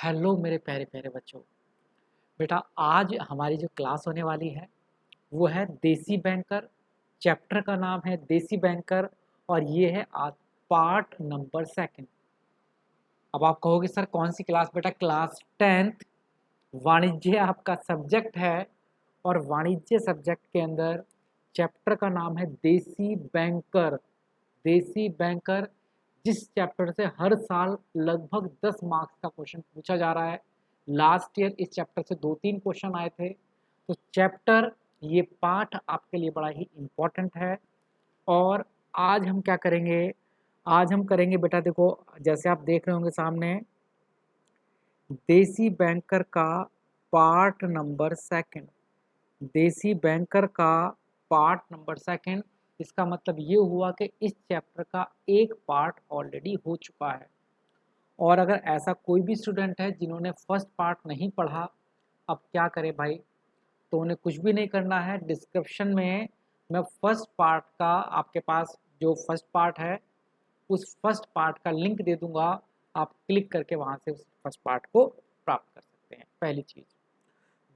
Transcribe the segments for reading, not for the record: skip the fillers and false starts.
Hello मेरे प्यारे प्यारे बच्चों। बेटा आज हमारी जो क्लास होने वाली है वो है देसी बैंकर। चैप्टर का नाम है देसी बैंकर और ये है आज पार्ट नंबर सेकंड। अब आप कहोगे सर कौन सी क्लास? बेटा क्लास 10th वाणिज्य आपका सब्जेक्ट है और वाणिज्य सब्जेक्ट के अंदर चैप्टर का नाम है देसी बैंकर। देसी बैंकर जिस चैप्टर से हर साल लगभग 10 मार्क्स का क्वेश्चन पूछा जा रहा है। लास्ट ईयर इस चैप्टर से 2-3 क्वेश्चन आए थे। तो चैप्टर ये पाठ आपके लिए बड़ा ही इम्पोर्टेंट है। और आज हम क्या करेंगे? आज हम करेंगे बेटा, देखो जैसे आप देख रहे होंगे सामने, देसी बैंकर का पार्ट नंबर सेकंड। देसी बैंकर का पार्ट नंबर सेकंड, इसका मतलब ये हुआ कि इस चैप्टर का एक पार्ट ऑलरेडी हो चुका है। और अगर ऐसा कोई भी स्टूडेंट है जिन्होंने फर्स्ट पार्ट नहीं पढ़ा, अब क्या करे भाई? तो उन्हें कुछ भी नहीं करना है। डिस्क्रिप्शन में मैं फर्स्ट पार्ट का, आपके पास जो फर्स्ट पार्ट है उस फर्स्ट पार्ट का लिंक दे दूंगा। आप क्लिक करके वहाँ से उस फर्स्ट पार्ट को प्राप्त कर सकते हैं। पहली चीज़।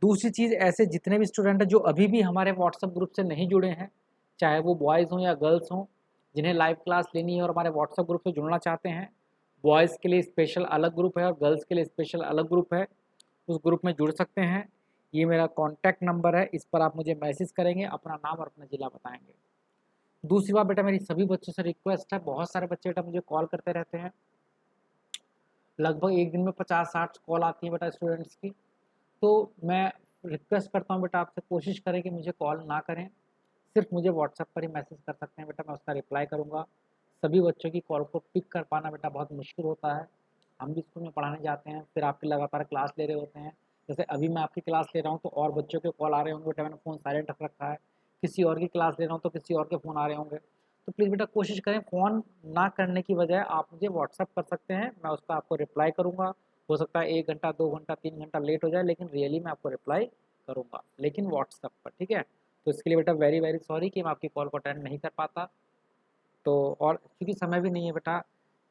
दूसरी चीज़, ऐसे जितने भी स्टूडेंट हैं जो अभी भी हमारे व्हाट्सएप ग्रुप से नहीं जुड़े हैं, चाहे वो बॉयज़ हों या गर्ल्स हों, जिन्हें लाइव क्लास लेनी है और हमारे व्हाट्सएप ग्रुप से जुड़ना चाहते हैं, बॉयज़ के लिए स्पेशल अलग ग्रुप है और गर्ल्स के लिए स्पेशल अलग ग्रुप है। उस ग्रुप में जुड़ सकते हैं। ये मेरा कॉन्टैक्ट नंबर है, इस पर आप मुझे मैसेज करेंगे, अपना नाम और अपना ज़िला बताएंगे। दूसरी बात बेटा, मेरी सभी बच्चों से रिक्वेस्ट है, बहुत सारे बच्चे बेटा मुझे कॉल करते रहते हैं। लगभग एक दिन में 50-60 कॉल आती है बेटा स्टूडेंट्स की। तो मैं रिक्वेस्ट करता हूँ बेटा आपसे, कोशिश करें कि मुझे कॉल ना करें, सिर्फ मुझे व्हाट्सएप पर ही मैसेज कर सकते हैं बेटा, मैं उसका रिप्लाई करूँगा। सभी बच्चों की कॉल को पिक कर पाना बेटा बहुत मुश्किल होता है। हम भी स्कूल में पढ़ाने जाते हैं, फिर आपकी लगातार क्लास ले रहे होते हैं। जैसे अभी मैं आपकी क्लास ले रहा हूँ तो और बच्चों के कॉल आ रहे होंगे बेटा, मैंने फ़ोन साइलेंट रख रखा है। किसी और की क्लास ले रहा हूँ तो किसी और के फ़ोन आ रहे होंगे। तो प्लीज़ बेटा कोशिश करें फ़ोन ना करने की बजाय आप मुझे व्हाट्सएप कर सकते हैं, मैं उसका आपको रिप्लाई करूँगा। हो सकता है 1 घंटा, 2 घंटा, 3 घंटा लेट हो जाए, लेकिन रियली मैं आपको रिप्लाई करूँगा, लेकिन व्हाट्सएप पर, ठीक है? तो इसके लिए बेटा वेरी वेरी सॉरी कि मैं आपकी कॉल को अटेंड नहीं कर पाता। तो और क्योंकि समय भी नहीं है बेटा,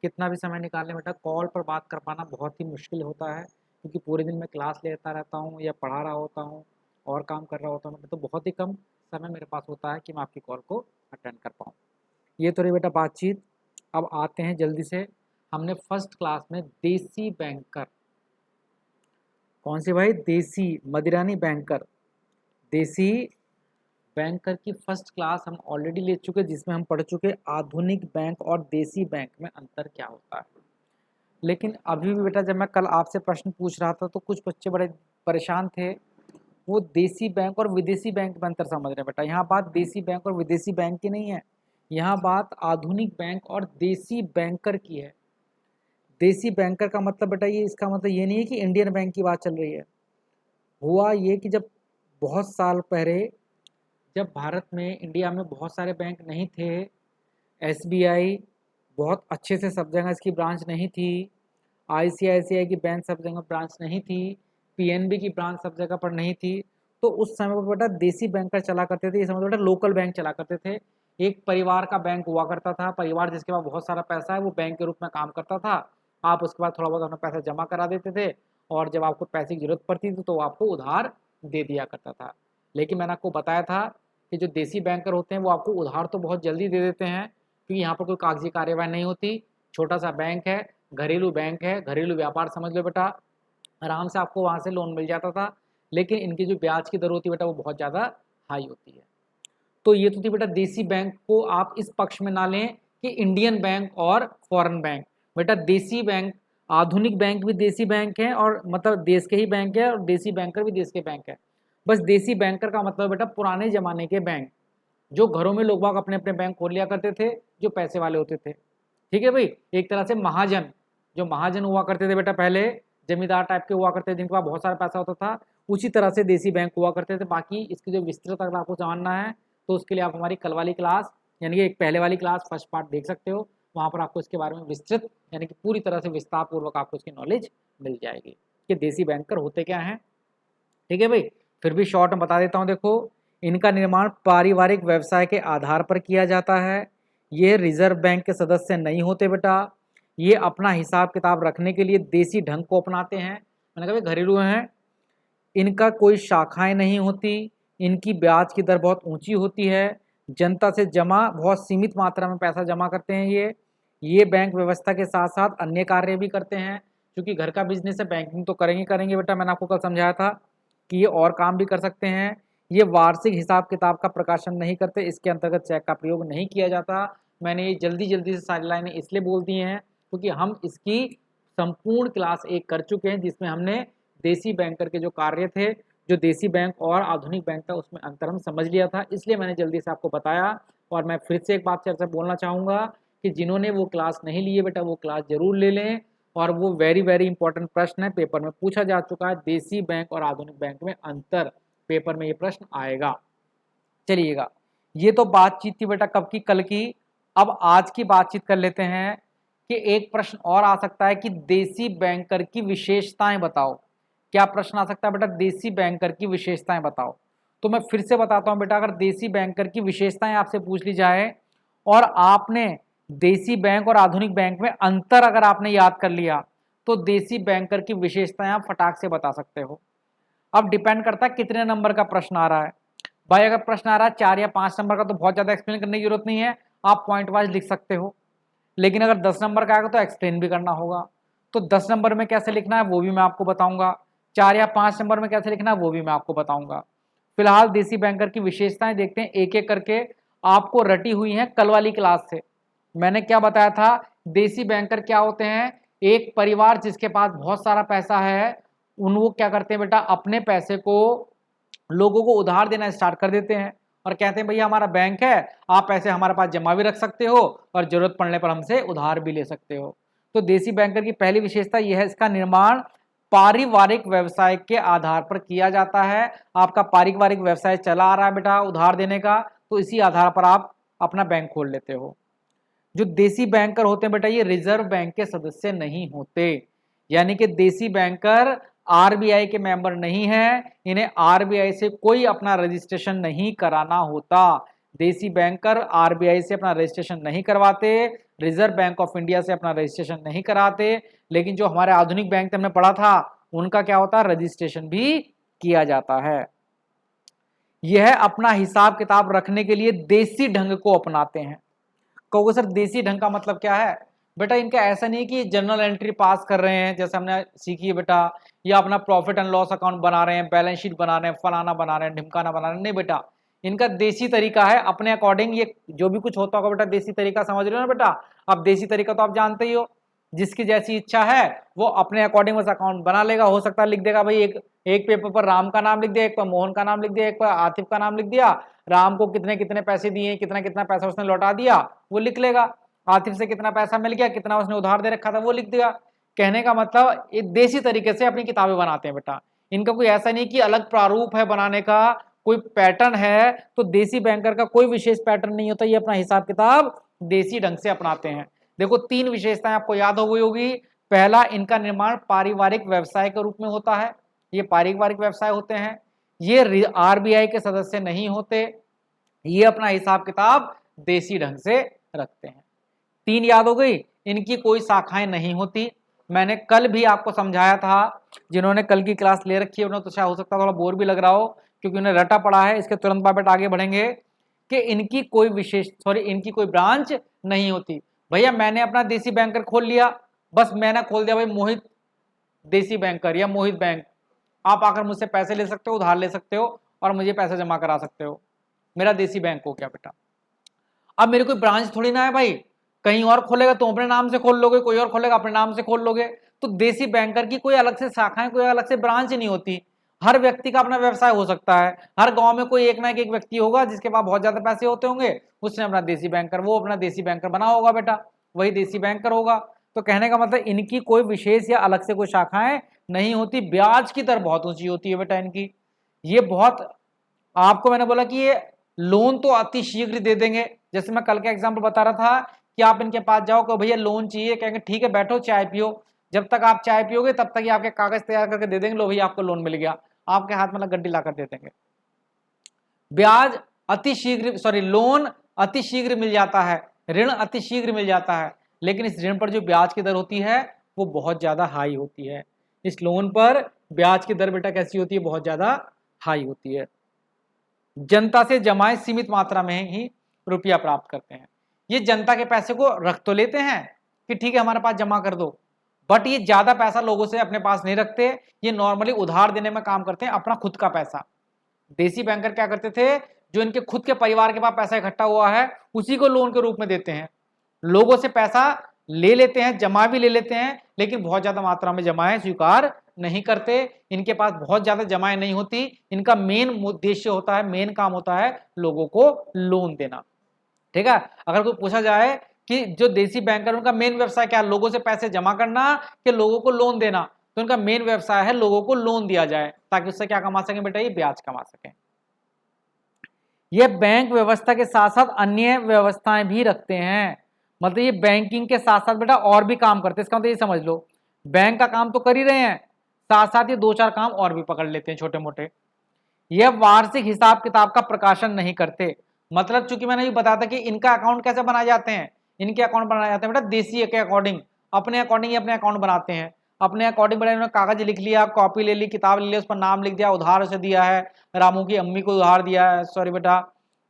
कितना भी समय निकाल लें बेटा, कॉल पर बात कर पाना बहुत ही मुश्किल होता है, क्योंकि पूरे दिन मैं क्लास लेता रहता हूँ या पढ़ा रहा होता हूँ और काम कर रहा होता हूँ, तो बहुत ही कम समय मेरे पास होता है कि मैं आपकी कॉल को अटेंड कर पाऊँ। ये तो रही बेटा बातचीत। अब आते हैं जल्दी से, हमने फर्स्ट क्लास में देसी बैंकर, कौन सी भाई? देसी मदिरानी बैंकर। देसी बैंकर की फर्स्ट क्लास हम ऑलरेडी ले चुके, जिसमें हम पढ़ चुके आधुनिक बैंक और देसी बैंक में अंतर क्या होता है। लेकिन अभी भी बेटा, जब मैं कल आपसे प्रश्न पूछ रहा था तो कुछ बच्चे बड़े परेशान थे, वो देसी बैंक और विदेशी बैंक में अंतर समझ रहे हैं। बेटा यहाँ बात देसी बैंक और विदेशी बैंक की नहीं है, यहाँ बात आधुनिक बैंक और देसी बैंकर की है। देसी बैंकर का मतलब बेटा, ये इसका मतलब ये नहीं है कि इंडियन बैंक की बात चल रही है। हुआ ये कि जब बहुत साल पहले, जब भारत में, इंडिया में बहुत सारे बैंक नहीं थे, एसबीआई बहुत अच्छे से सब जगह इसकी ब्रांच नहीं थी, आईसीआईसीआई की बैंक सब जगह ब्रांच नहीं थी, पीएनबी की ब्रांच सब जगह पर नहीं थी। तो उस समय पर बेटा देसी बैंकर चला करते थे। ये समझ बेटा लोकल बैंक चला करते थे। एक परिवार का बैंक हुआ करता था, परिवार जिसके पास बहुत सारा पैसा है वो बैंक के रूप में काम करता था। आप उसके बाद थोड़ा बहुत अपना पैसा जमा करा देते थे और जब आपको पैसे की जरूरत पड़ती थी तो वो आपको उधार दे दिया करता था। लेकिन मैंने आपको बताया था कि जो देसी बैंकर होते हैं वो आपको उधार तो बहुत जल्दी दे देते हैं, क्योंकि यहाँ पर कोई कागजी कार्यवाही नहीं होती। छोटा सा बैंक है, घरेलू बैंक है, घरेलू व्यापार समझ लो बेटा, आराम से आपको वहाँ से लोन मिल जाता था। लेकिन इनकी जो ब्याज की दर होती है बेटा वो बहुत ज़्यादा हाई होती है। तो ये तो थी बेटा देसी बैंक, को आप इस पक्ष में ना लें कि इंडियन बैंक और फॉरेन बैंक। बेटा देसी बैंक, आधुनिक बैंक भी देसी बैंक है और मतलब देश के ही बैंक है, और देसी बैंकर भी देश के बैंक है। बस देसी बैंकर का मतलब बेटा पुराने ज़माने के बैंक, जो घरों में लोग बाग अपने अपने बैंक खोल लिया करते थे, जो पैसे वाले होते थे। ठीक है भाई, एक तरह से महाजन, जो महाजन हुआ करते थे बेटा पहले, जमींदार टाइप के हुआ करते थे जिनके पास बहुत सारा पैसा होता था, उसी तरह से देसी बैंक हुआ करते थे। बाकी इसकी जो विस्तृत अगर आपको जानना है तो उसके लिए आप हमारी कल वाली क्लास, यानी कि एक पहले वाली क्लास फर्स्ट पार्ट देख सकते हो। वहाँ पर आपको इसके बारे में विस्तृत, यानी कि पूरी तरह से विस्तार पूर्वक आपको इसकी नॉलेज मिल जाएगी कि देसी बैंकर होते क्या हैं। ठीक है भाई, फिर भी शॉर्ट में बता देता हूँ। देखो, इनका निर्माण पारिवारिक व्यवसाय के आधार पर किया जाता है। ये रिजर्व बैंक के सदस्य नहीं होते बेटा, ये अपना हिसाब किताब रखने के लिए देसी ढंग को अपनाते हैं। मैंने कहा घरेलू हैं, इनका कोई शाखाएं नहीं होती, इनकी ब्याज की दर बहुत ऊंची होती है, जनता से जमा बहुत सीमित मात्रा में पैसा जमा करते हैं ये बैंक व्यवस्था के साथ साथ अन्य कार्य भी करते हैं। क्योंकि घर का बिजनेस है, बैंकिंग तो करेंगे करेंगे बेटा, मैंने आपको कल समझाया था कि ये और काम भी कर सकते हैं। ये वार्षिक हिसाब किताब का प्रकाशन नहीं करते, इसके अंतर्गत चेक का प्रयोग नहीं किया जाता। मैंने ये जल्दी जल्दी से सारी लाइनें इसलिए बोल दी हैं क्योंकि हम इसकी संपूर्ण क्लास 1 कर चुके हैं, जिसमें हमने देसी बैंकर के जो कार्य थे, जो देसी बैंक और आधुनिक बैंक था, उसमें अंतर हम समझ लिया था, इसलिए मैंने जल्दी से आपको बताया। और मैं फिर से एक बात चर्चा बोलना चाहूँगा कि जिन्होंने वो क्लास नहीं ली है बेटा, वो क्लास जरूर ले लें। और वो वेरी इंपॉर्टेंट प्रश्न है, पेपर में पूछा जा चुका है, देसी बैंक और आधुनिक बैंक में अंतर, पेपर में ये प्रश्न आएगा। चलिएगा, ये तो बातचीत थी बेटा कब की, कल की। अब आज की बातचीत कर लेते हैं कि एक प्रश्न और आ सकता है कि देसी बैंकर की विशेषताएं बताओ। क्या प्रश्न आ सकता है बेटा, देसी बैंकर की विशेषताएं बताओ। तो मैं फिर से बताता हूं बेटा, अगर देसी बैंकर की विशेषताएं आपसे पूछ ली जाए और आपने देसी बैंक और आधुनिक बैंक में अंतर अगर आपने याद कर लिया, तो देसी बैंकर की विशेषताएं आप फटाक से बता सकते हो। अब डिपेंड करता है कितने नंबर का प्रश्न आ रहा है भाई। अगर प्रश्न आ रहा है 4 या 5 नंबर का तो बहुत ज्यादा एक्सप्लेन करने की जरूरत नहीं है, आप पॉइंट वाइज लिख सकते हो। लेकिन अगर 10 नंबर का आएगा तो एक्सप्लेन भी करना होगा। तो 10 नंबर में कैसे लिखना है वो भी मैं आपको बताऊंगा, 4 या 5 नंबर में कैसे लिखना है वो भी मैं आपको बताऊंगा। फिलहाल देसी बैंकर की विशेषताएं देखते हैं एक एक करके, आपको रटी हुई हैं कल वाली क्लास से। मैंने क्या बताया था, देसी बैंकर क्या होते हैं, एक परिवार जिसके पास बहुत सारा पैसा है, वो क्या करते हैं बेटा, अपने पैसे को लोगों को उधार देना स्टार्ट कर देते हैं और कहते हैं भैया हमारा बैंक है, आप पैसे हमारे पास जमा भी रख सकते हो और जरूरत पड़ने पर हमसे उधार भी ले सकते हो। तो देसी बैंकर की पहली विशेषता यह है, इसका निर्माण पारिवारिक व्यवसाय के आधार पर किया जाता है। आपका पारिवारिक व्यवसाय चला आ रहा है बेटा उधार देने का, तो इसी आधार पर आप अपना बैंक खोल लेते हो। जो देसी बैंकर होते हैं बेटा, ये रिजर्व बैंक के सदस्य नहीं होते, यानी कि देसी बैंकर आरबीआई के मेंबर नहीं है, इन्हें आरबीआई से कोई अपना रजिस्ट्रेशन नहीं कराना होता। देसी बैंकर आरबीआई से अपना रजिस्ट्रेशन नहीं करवाते, रिजर्व बैंक ऑफ इंडिया से अपना रजिस्ट्रेशन नहीं कराते। लेकिन जो हमारे आधुनिक बैंक हमने पढ़ा था, उनका क्या होता है, रजिस्ट्रेशन भी किया जाता है। यह अपना हिसाब किताब रखने के लिए देसी ढंग को अपनाते हैं। कहोगे सर देसी ढंग का मतलब क्या है बेटा, इनका ऐसा नहीं कि जनरल एंट्री पास कर रहे हैं जैसे हमने सीखी है बेटा, या अपना प्रॉफिट एंड लॉस अकाउंट बना रहे हैं, बैलेंस शीट बना रहे हैं, फलाना बना रहे हैं, ढिमकाना बना रहे हैं, नहीं बेटा, इनका देसी तरीका है अपने अकॉर्डिंग। ये जो भी कुछ होता होगा बेटा, देसी तरीका समझ रहे हो ना बेटा। अब देसी तरीका तो आप जानते ही हो, जिसकी जैसी इच्छा है वो अपने अकॉर्डिंग बस अकाउंट बना लेगा। हो सकता है लिख देगा भाई, एक पेपर पर राम का नाम लिख दिया, एक पर मोहन का नाम लिख दिया, एक पर आतिफ का नाम लिख दिया, राम को कितने कितने पैसे दिए, कितना कितना पैसा उसने लौटा दिया वो लिख लेगा, आतिफ से कितना पैसा मिल गया, कितना उसने उधार दे रखा था वो लिख दिया। कहने का मतलब ये देसी तरीके से अपनी किताबें बनाते हैं बेटा, इनका कोई ऐसा नहीं कि अलग प्रारूप है बनाने का, कोई पैटर्न है। तो देसी बैंकर का कोई विशेष पैटर्न नहीं होता, ये अपना हिसाब किताब देसी ढंग से अपनाते हैं। देखो 3 विशेषताएं आपको याद हो गई होगी। पहला, इनका निर्माण पारिवारिक व्यवसाय के रूप में होता है, ये पारिवारिक व्यवसाय होते हैं, ये आरबीआई के सदस्य नहीं होते, ये अपना हिसाब किताब देसी ढंग से रखते हैं। 3 याद हो गई। इनकी कोई शाखाएं नहीं होती, मैंने कल भी आपको समझाया था, जिन्होंने कल की क्लास ले रखी है उन्हें तो शायद हो सकता है थोड़ा बोर भी लग रहा हो, क्योंकि उन्हें रटा पड़ा है। इसके तुरंत बाद आगे बढ़ेंगे कि इनकी कोई इनकी कोई ब्रांच नहीं होती। भैया मैंने अपना देसी बैंकर खोल लिया, बस मैंने खोल दिया भाई मोहित देसी बैंकर या मोहित बैंक, आप आकर मुझसे पैसे ले सकते हो, उधार ले सकते हो और मुझे पैसे जमा करा सकते हो, मेरा देसी बैंक हो गया बेटा। अब मेरी कोई ब्रांच थोड़ी ना है भाई, कहीं और खोलेगा तो अपने नाम से खोल लोगे, कोई और खोलेगा अपने नाम से खोल लोगे। तो देसी बैंकर की कोई अलग से शाखाएं, कोई अलग से ब्रांच नहीं होती, हर व्यक्ति का अपना व्यवसाय हो सकता है। हर गांव में कोई एक ना एक व्यक्ति होगा जिसके पास बहुत ज्यादा पैसे होते होंगे, उसने अपना देसी बैंकर, वो अपना देसी बैंकर बना होगा बेटा, वही देसी बैंकर होगा। तो कहने का मतलब इनकी कोई विशेष या अलग से कोई शाखाएं नहीं होती। ब्याज की दर बहुत ऊंची होती है बेटा इनकी, ये बहुत, आपको मैंने बोला कि ये लोन तो अति शीघ्र दे देंगे। जैसे मैं कल का एग्जाम्पल बता रहा था कि आप इनके पास जाओ कि भैया लोन चाहिए, कहेंगे ठीक है बैठो चाय पियो, जब तक आप चाय पियोगे तब तक ही आपके कागज तैयार करके दे देंगे, लो भैया आपको लोन मिल गया, आपके हाथ में गड्डी लाकर दे देंगे। ब्याज अति शीघ्र, लोन अति शीघ्र मिल जाता है, ऋण अति शीघ्र मिल जाता है, लेकिन इस ऋण पर जो ब्याज की दर होती है वो बहुत ज्यादा हाई होती है। इस लोन पर ब्याज की दर बेटा कैसी होती है, बहुत ज्यादा हाई होती है। जनता से जमाए सीमित मात्रा में ही रुपया प्राप्त करते हैं। ये जनता के पैसे को रख तो लेते हैं कि ठीक है हमारे पास जमा कर दो, बट ये ज्यादा पैसा लोगों से अपने पास नहीं रखते, ये नॉर्मली उधार देने में काम करते हैं, अपना खुद का पैसा। देसी बैंकर क्या करते थे, जो इनके खुद के परिवार के पास पैसा इकट्ठा हुआ है उसी को लोन के रूप में देते हैं। लोगों से पैसा ले लेते हैं, जमा भी ले लेते हैं, लेकिन बहुत ज्यादा मात्रा में जमाएं स्वीकार नहीं करते। इनके पास बहुत ज्यादा जमाएं नहीं होती, इनका मेन उद्देश्य होता है, मेन काम होता है लोगों को लोन देना। ठीक है, अगर कोई पूछा जाए कि जो देसी बैंकर उनका मेन व्यवसाय क्या है, लोगों से पैसे जमा करना कि लोगों को लोन देना, तो उनका मेन व्यवसाय है लोगों को लोन दिया जाए ताकि उससे क्या कमा सकें बेटा, ये ब्याज कमा सकें। ये बैंक व्यवस्था के साथ साथ अन्य व्यवस्थाएं भी रखते हैं, मतलब ये बैंकिंग के साथ साथ बेटा और भी काम करते हैं। इसका मतलब ये समझ लो, बैंक का काम तो कर ही रहे हैं, साथ साथ ये 2-4 काम और भी पकड़ लेते हैं छोटे मोटे। यह वार्षिक हिसाब किताब का प्रकाशन नहीं करते, मतलब चूंकि मैंने ये बताया था कि इनका अकाउंट कैसे बनाए जाते हैं, इनके अकाउंट बनाए जाते हैं बेटा देसी के अकॉर्डिंग, अपने अकॉर्डिंग अपने अकाउंट बनाते हैं। अपने अकॉर्डिंग बड़े उन्होंने कागज लिख लिया, कॉपी ले ली, किताब ले ली, उस पर नाम लिख दिया, उधार उसे दिया है, रामू की अम्मी को उधार दिया है, सॉरी बेटा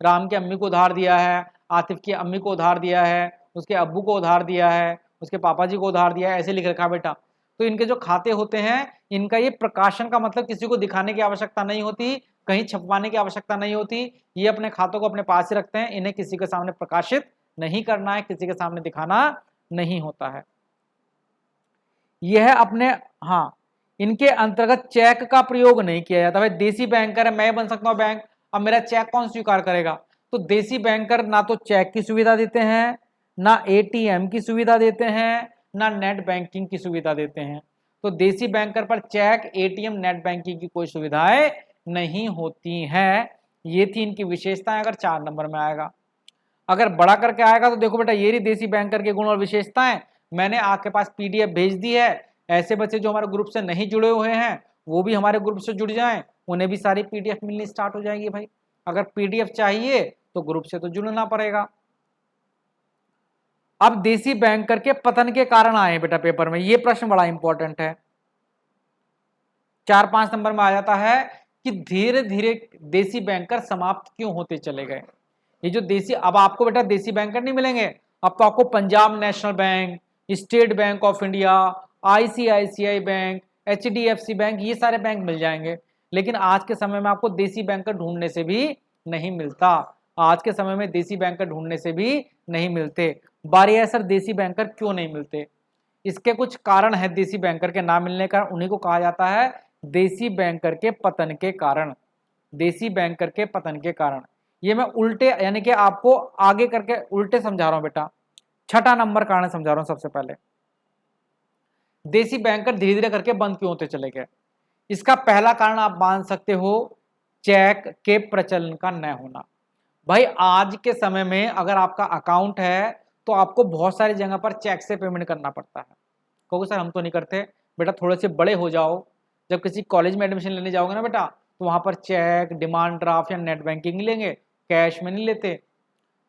राम की अम्मी को उधार दिया है, आतिफ की अम्मी को उधार दिया है, उसके अब्बू को उधार दिया है, उसके पापा जी को उधार दिया है, ऐसे लिख रखा बेटा। तो इनके जो खाते होते हैं, इनका ये प्रकाशन का मतलब किसी को दिखाने की आवश्यकता नहीं होती, कहीं छपवाने की आवश्यकता नहीं होती, ये अपने खातों को अपने पास ही रखते हैं, इन्हें किसी के सामने प्रकाशित नहीं करना है, किसी के सामने दिखाना नहीं होता है। यह अपने हाँ, इनके अंतर्गत चेक का प्रयोग नहीं किया जाता। भाई देसी बैंकर है, मैं बन सकता हूं बैंक, अब मेरा चेक कौन स्वीकार करेगा, तो देसी बैंकर ना तो चेक की सुविधा देते हैं, ना एटीएम की सुविधा देते हैं, ना नेट बैंकिंग की सुविधा देते हैं। तो देसी बैंकर पर चेक, एटीएम, नेट बैंकिंग की कोई सुविधाएं नहीं होती हैं। ये थी इनकी विशेषताएं। अगर 4 नंबर में आएगा, अगर बड़ा करके आएगा तो देखो बेटा ये रही देसी बैंकर के गुण और विशेषताएं, मैंने आपके पास पीडीएफ भेज दी है। ऐसे बच्चे जो हमारे ग्रुप से नहीं जुड़े हुए हैं वो भी हमारे ग्रुप से जुड़ जाएं, उन्हें भी सारी पीडीएफ मिलनी स्टार्ट हो जाएगी। भाई अगर पीडीएफ चाहिए तो ग्रुप से तो जुड़ना पड़ेगा। अब देसी बैंकर के पतन के कारण आए बेटा पेपर में, ये प्रश्न बड़ा इंपॉर्टेंट है, 4-5 नंबर में आ जाता है कि धीरे धीरे देसी बैंकर समाप्त क्यों होते चले गए। ये जो देसी, अब आपको बेटा देसी बैंकर नहीं मिलेंगे, अब तो आपको Punjab national bank, state bank of India, ICICI bank, HDFC bank, ये सारे बैंक मिल जाएंगे। लेकिन आज के समय में आपको देसी बैंकर ढूंढने से भी नहीं मिलता, आज के समय में देसी बैंकर ढूंढने से भी नहीं मिलते। बारी है सर देसी बैंकर क्यों नहीं मिलते, इसके कुछ कारण है देसी बैंकर के ना मिलने का, उन्हीं को कहा जाता है देसी बैंकर के पतन के कारण। देसी बैंकर के पतन के कारण, ये मैं उल्टे यानी कि आपको आगे करके उल्टे समझा रहा हूं बेटा। 6ठा नंबर कारण समझा रहा हूं। सबसे पहले देसी बैंकर धीरे धीरे करके बंद क्यों होते चले गए, इसका पहला कारण आप मान सकते हो चेक के प्रचलन का न होना। भाई आज के समय में अगर आपका अकाउंट है तो आपको बहुत सारी जगह पर चेक से पेमेंट करना पड़ता है। क्योंकि सर हम तो नहीं करते, बेटा थोड़े से बड़े हो जाओ, जब किसी कॉलेज में एडमिशन लेने जाओगे ना बेटा, तो वहां पर चेक, डिमांड ड्राफ्ट या नेट बैंकिंग लेंगे, कैश में नहीं लेते।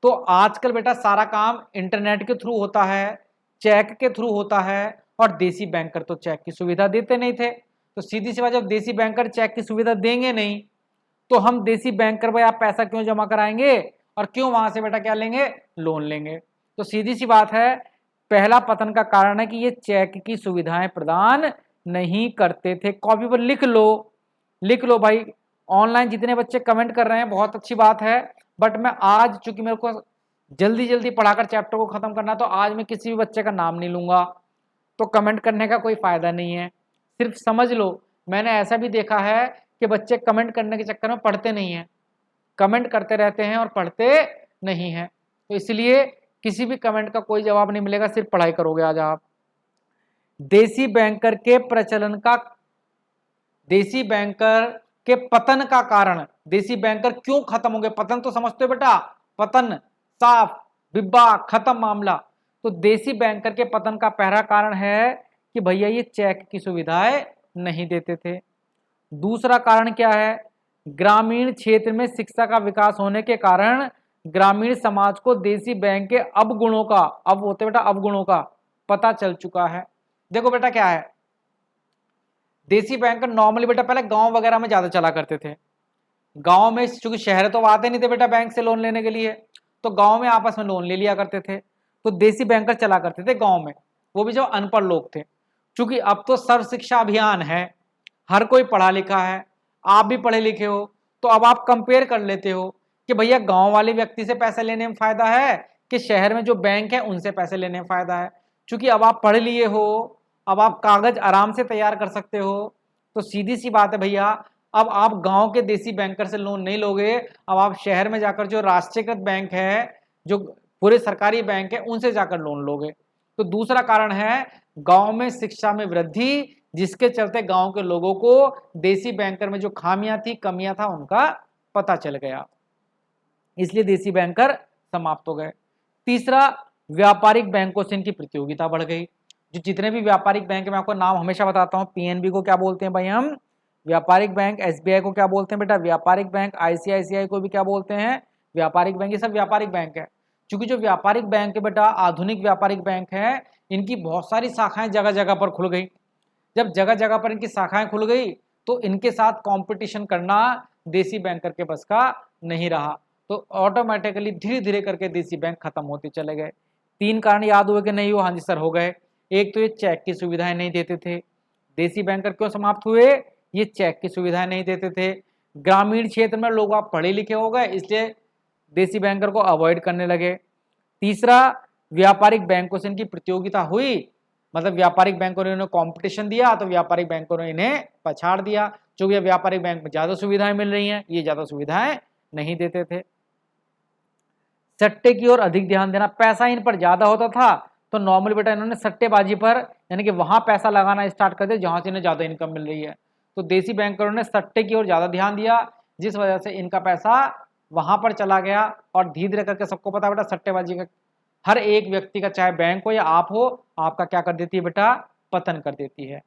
तो आजकल बेटा सारा काम इंटरनेट के थ्रू होता है, चेक के थ्रू होता है, और देसी बैंकर तो चेक की सुविधा देते नहीं थे। तो सीधी सी बात, जब देसी बैंकर चेक की सुविधा देंगे नहीं तो हम देसी बैंकर भाई आप पैसा क्यों जमा कराएंगे और क्यों वहां से बेटा क्या लेंगे, लोन लेंगे। तो सीधी सी बात है, पहला पतन का कारण है कि ये चेक की सुविधाएं प्रदान नहीं करते थे। कॉपी पर लिख लो, लिख लो भाई। ऑनलाइन जितने बच्चे कमेंट कर रहे हैं बहुत अच्छी बात है, बट मैं आज चूंकि मेरे को जल्दी जल्दी पढ़ाकर चैप्टर को खत्म करना, तो आज मैं किसी भी बच्चे का नाम नहीं लूंगा, तो कमेंट करने का कोई फायदा नहीं है। सिर्फ समझ लो, मैंने ऐसा भी देखा है कि बच्चे कमेंट करने के चक्कर में पढ़ते नहीं हैं, कमेंट करते रहते हैं और पढ़ते नहीं हैं। तो इसलिए किसी भी कमेंट का कोई जवाब नहीं मिलेगा, सिर्फ पढ़ाई करोगे आज आप। देसी बैंकर के प्रचलन का, देसी बैंकर के पतन का कारण, देसी बैंकर क्यों खत्म हो गए, पतन तो समझते हो बेटा, पतन साफ बिब्बा खत्म मामला। तो देसी बैंकर के पतन का पहला कारण है कि भैया ये चेक की सुविधाएं नहीं देते थे। दूसरा कारण क्या है, ग्रामीण क्षेत्र में शिक्षा का विकास होने के कारण ग्रामीण समाज को देसी बैंक के अवगुणों का, अब होते बेटा अवगुणों का पता चल चुका है। देखो बेटा क्या है, देसी बैंकर नॉर्मली बेटा पहले गांव वगैरह में ज्यादा चला करते थे। गांव में चूंकि शहर तो आते नहीं थे बेटा बैंक से लोन लेने के लिए, तो गांव में आपस में लोन ले लिया करते थे। तो देसी बैंकर चला करते थे गांव में, वो भी जो अनपढ़ लोग थे। चूंकि अब तो सर्व शिक्षा अभियान है, हर कोई पढ़ा लिखा है, आप भी पढ़े लिखे हो, तो अब आप कंपेयर कर लेते हो कि भैया गांव वाले व्यक्ति से पैसे लेने में फायदा है कि शहर में जो बैंक है उनसे पैसे लेने में फायदा है। चूंकि अब आप पढ़ लिए हो, अब आप कागज आराम से तैयार कर सकते हो, तो सीधी सी बात है भैया, अब आप गांव के देसी बैंकर से लोन नहीं लोगे, अब आप शहर में जाकर जो राष्ट्रीयकृत बैंक है, जो पूरे सरकारी बैंक है, उनसे जाकर लोन लोगे। तो दूसरा कारण है गांव में शिक्षा में वृद्धि, जिसके चलते गांव के लोगों को देसी बैंकर में जो खामियां थी, कमियां था, उनका पता चल गया, इसलिए देसी बैंकर समाप्त हो गए। तीसरा, व्यापारिक बैंकों से इनकी प्रतियोगिता बढ़ गई। जो जितने भी व्यापारिक बैंक है, मैं आपको नाम हमेशा बताता हूँ, पीएनबी को क्या बोलते हैं भाई हम, व्यापारिक बैंक। एसबीआई को क्या बोलते हैं बेटा, व्यापारिक बैंक। आईसीआईसीआई को भी क्या बोलते हैं, व्यापारिक बैंक। ये सब व्यापारिक बैंक है। क्योंकि जो व्यापारिक बैंक है बेटा, आधुनिक व्यापारिक बैंक है, इनकी बहुत सारी शाखाएं जगह जगह पर खुल गई। जब जगह जगह पर इनकी शाखाएं खुल गई, तो इनके साथ कंपटीशन करना देसी बैंकर के बस का नहीं रहा, तो ऑटोमेटिकली धीरे धीरे करके देसी बैंक खत्म होते चले गए। 3 कारण याद हुए कि नहीं हो? हाँ जी सर, हो गए। एक तो ये चेक की सुविधाएं नहीं देते थे। देसी बैंकर क्यों समाप्त हुए? ये चेक की सुविधाएं नहीं देते थे। ग्रामीण क्षेत्र में लोग आप पढ़े लिखे हो गए, इसलिए देसी बैंकर को अवॉइड करने लगे। तीसरा, व्यापारिक बैंकों से इनकी प्रतियोगिता हुई, मतलब व्यापारिक बैंकों ने इन्हें कंपटीशन दिया, तो व्यापारिक बैंकों ने इन्हें पछाड़ दिया। क्योंकि व्यापारिक बैंक में ज्यादा सुविधाएं मिल रही हैं, ये ज्यादा सुविधाएं नहीं देते थे। सट्टे की ओर अधिक ध्यान देना, पैसा इन पर ज्यादा होता था, तो नॉर्मली बेटा इन्होंने सट्टेबाजी पर, यानी कि वहां पैसा लगाना स्टार्ट कर दिया जहां से इन्हें ज्यादा इनकम मिल रही है। तो देसी बैंकरों ने सट्टे की ओर ज्यादा ध्यान दिया, जिस वजह से इनका पैसा वहां पर चला गया। और धीरे धीरे करके सबको पता बेटा, सट्टेबाजी का हर एक व्यक्ति का, चाहे बैंक हो या आप हो, आपका क्या कर देती है बेटा, पतन कर देती है।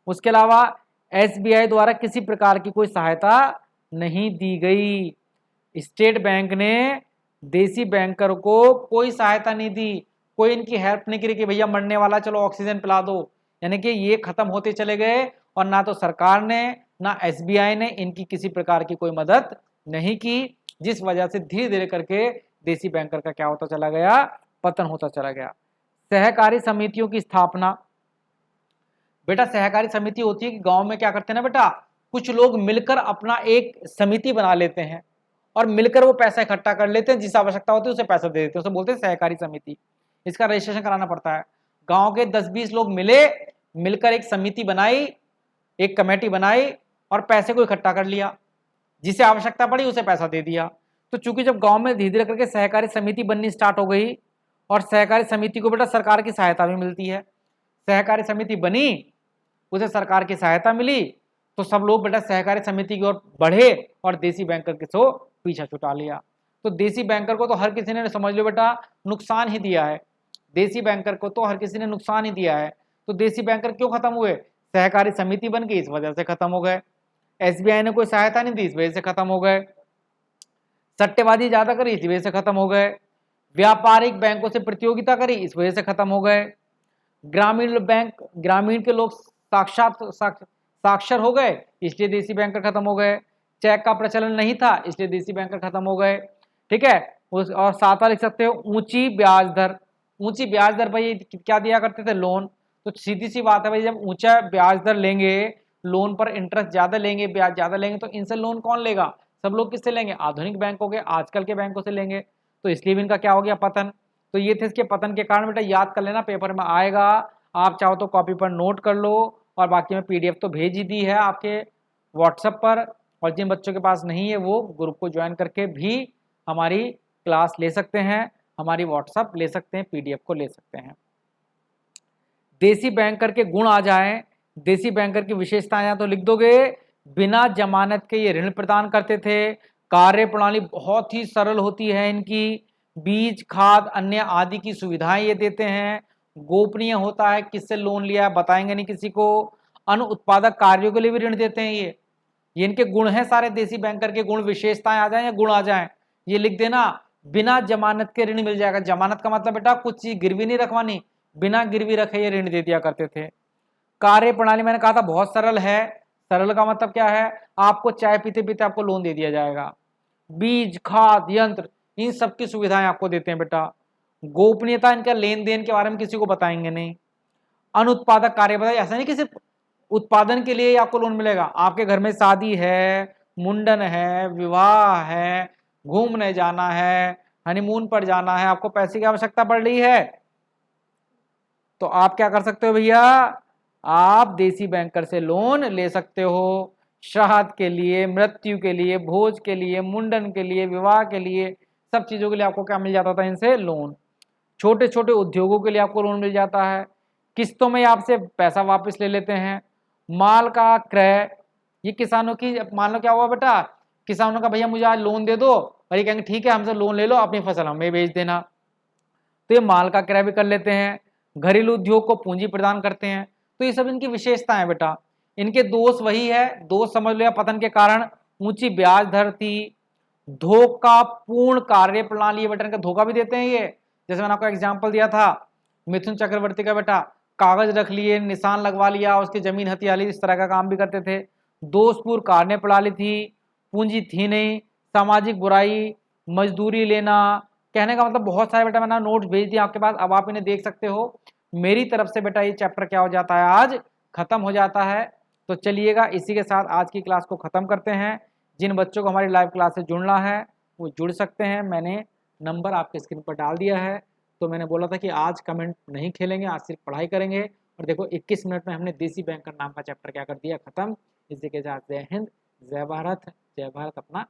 उसके अलावा एसबीआई द्वारा किसी प्रकार की कोई सहायता नहीं दी गई। स्टेट बैंक ने देसी बैंकर को कोई सहायता नहीं दी, कोई इनकी हेल्प नहीं करी कि भैया मरने वाला, चलो ऑक्सीजन पिला दो। यानी कि ये खत्म होते चले गए, और ना तो सरकार ने, ना एसबीआई ने इनकी किसी प्रकार की कोई मदद नहीं की, जिस वजह से धीरे धीरे करके देसी बैंकर का क्या होता चला गया, पतन होता चला गया। सहकारी समितियों की स्थापना, बेटा सहकारी समिति होती है कि गांव में क्या करते हैं ना बेटा, कुछ लोग मिलकर अपना एक समिति बना लेते हैं और मिलकर वो पैसा इकट्ठा कर लेते हैं, जिस आवश्यकता होती है उसे पैसा दे देते हैं, उसे बोलते हैं सहकारी समिति। इसका रजिस्ट्रेशन कराना पड़ता है। गांव के 10-20 लोग मिलकर एक समिति बनाई, एक कमेटी बनाई और पैसे को इकट्ठा कर लिया, जिसे आवश्यकता पड़ी उसे पैसा दे दिया। तो चूंकि जब गांव में धीरे धीरे करके सहकारी समिति बननी स्टार्ट हो गई, और सहकारी समिति को बेटा सरकार की सहायता भी मिलती है, सहकारी समिति बनी, उसे सरकार की सहायता मिली, तो सब लोग बेटा सहकारी समिति की ओर बढ़े और देसी बैंकर के सो पीछा छुटा लिया। तो देसी बैंकर को तो हर किसी ने, समझ लो बेटा, नुकसान ही दिया है। देसी बैंकर को तो हर किसी ने नुकसान ही दिया है। तो देसी बैंकर क्यों खत्म हुए? सहकारी समिति बन गई, इस वजह से खत्म हो गए। एसबीआई ने कोई सहायता नहीं दी, इस वजह से खत्म हो गए। सट्टेबाजी ज्यादा करी, इस वजह से खत्म हो गए। व्यापारिक बैंकों से प्रतियोगिता करी, इस वजह से खत्म हो गए। ग्रामीण के लोग साक्षर हो गए, इसलिए देसी बैंकर खत्म हो गए। चेक का प्रचलन नहीं था, इसलिए देसी बैंकर खत्म हो गए। ठीक है। और साथ लिख सकते हो ऊंची ब्याज दर। ऊंची ब्याज दर भाई क्या दिया करते थे? लोन। तो सीधी सी बात है भाई, जब ऊंचा ब्याज दर लेंगे, लोन पर इंटरेस्ट ज्यादा लेंगे, ब्याज ज्यादा लेंगे, तो इनसे लोन कौन लेगा? सब लोग किससे लेंगे? आधुनिक बैंकों के, आजकल के बैंकों से लेंगे। तो इसलिए भी इनका क्या हो गया? पतन। तो ये थे इसके पतन के कारण। बेटा याद कर लेना, पेपर में आएगा, आप चाहो तो कॉपी पर नोट कर लो, और बाकी में पीडीएफ तो भेज ही दी है आपके व्हाट्सएप पर। और जिन बच्चों के पास नहीं है वो ग्रुप को ज्वाइन करके भी हमारी क्लास ले सकते हैं, हमारी व्हाट्सएप ले सकते हैं, पीडीएफ को ले सकते हैं। देसी बैंकर के गुण आ जाएं, देसी बैंकर की विशेषताएं तो लिख दोगे। बिना जमानत के ये ऋण प्रदान करते थे। कार्य प्रणाली बहुत ही सरल होती है इनकी। बीज, खाद, अन्य आदि की सुविधाएं ये देते हैं। गोपनीय होता है, किससे लोन लिया है बताएंगे नहीं किसी को। अनुत्पादक कार्यों के लिए भी ऋण देते हैं ये इनके गुण हैं सारे देसी बैंकर के गुण। विशेषताएं आ जाएं या गुण आ जाएं, ये लिख देना। बिना जमानत के ऋण मिल जाएगा। जमानत का मतलब बेटा कुछ चीज गिरवी नहीं रखवानी, बिना गिरवी रखे ये ऋण दे दिया करते थे। कार्य प्रणाली मैंने कहा था बहुत सरल है। सरल का मतलब क्या है, आपको चाय पीते पीते आपको लोन दे दिया जाएगा। बीज, खाद, यंत्र, इन सब की सुविधाएं आपको देते हैं बेटा। गोपनीयता, इनका लेन देन के बारे में किसी को बताएंगे नहीं। अनुत्पादक कार्य, बताइए ऐसा नहीं कि सिर्फ उत्पादन के लिए ही आपको लोन मिलेगा। आपके घर में शादी है, मुंडन है, विवाह है, घूमने जाना है, हनीमून पर जाना है, आपको पैसे की आवश्यकता पड़ रही है, तो आप क्या कर सकते हो भैया, आप देसी बैंकर से लोन ले सकते हो। श्राद्ध के लिए, मृत्यु के लिए, भोज के लिए, मुंडन के लिए, विवाह के लिए, सब चीजों के लिए आपको क्या मिल जाता था, इनसे लोन। छोटे छोटे उद्योगों के लिए आपको लोन मिल जाता है। किस्तों में आपसे पैसा वापस ले लेते हैं। माल का क्रय, ये किसानों की, मान लो क्या हुआ बेटा, किसानों का भैया मुझे आज लोन दे दो, और ये कहेंगे ठीक है हमसे लोन ले लो, अपनी फसल हमें बेच देना, तो ये माल का क्रय भी कर लेते हैं। घरेलू उद्योग को पूंजी प्रदान करते हैं। तो ये सब इनकी विशेषता है बेटा। इनके दोष वही है, दोष समझ लो, या पतन के कारण ऊंची ब्याज दर थी, धोखा पूर्ण कार्य प्रणाली बेटा, इनका धोखा भी देते हैं ये। जैसे मैंने आपको एग्जाम्पल दिया था मिथुन चक्रवर्ती का बेटा, कागज रख लिए, निशान लगवा लिया, उसकी जमीन हथिया ली, इस तरह का काम भी करते थे। दोषपूर्ण कार्य प्रणाली थी, पूंजी थी नहीं, सामाजिक बुराई, मजदूरी लेना, कहने का मतलब बहुत सारे बेटा मैंने नोट्स भेज दिए आपके पास, अब आप इन्हें देख सकते हो। मेरी तरफ से बेटा ये चैप्टर क्या हो जाता है, आज खत्म हो जाता है। तो चलिएगा इसी के साथ आज की क्लास को खत्म करते हैं। जिन बच्चों को हमारी लाइव क्लास से जुड़ना है वो जुड़ सकते हैं, मैंने नंबर आपके स्क्रीन पर डाल दिया है। तो मैंने बोला था कि आज कमेंट नहीं खेलेंगे, आज सिर्फ पढ़ाई करेंगे। और देखो 21 मिनट में हमने देसी बैंकर नाम का चैप्टर क्या कर दिया, खत्म। इसी के साथ जय हिंद, जय भारत, जय भारत अपना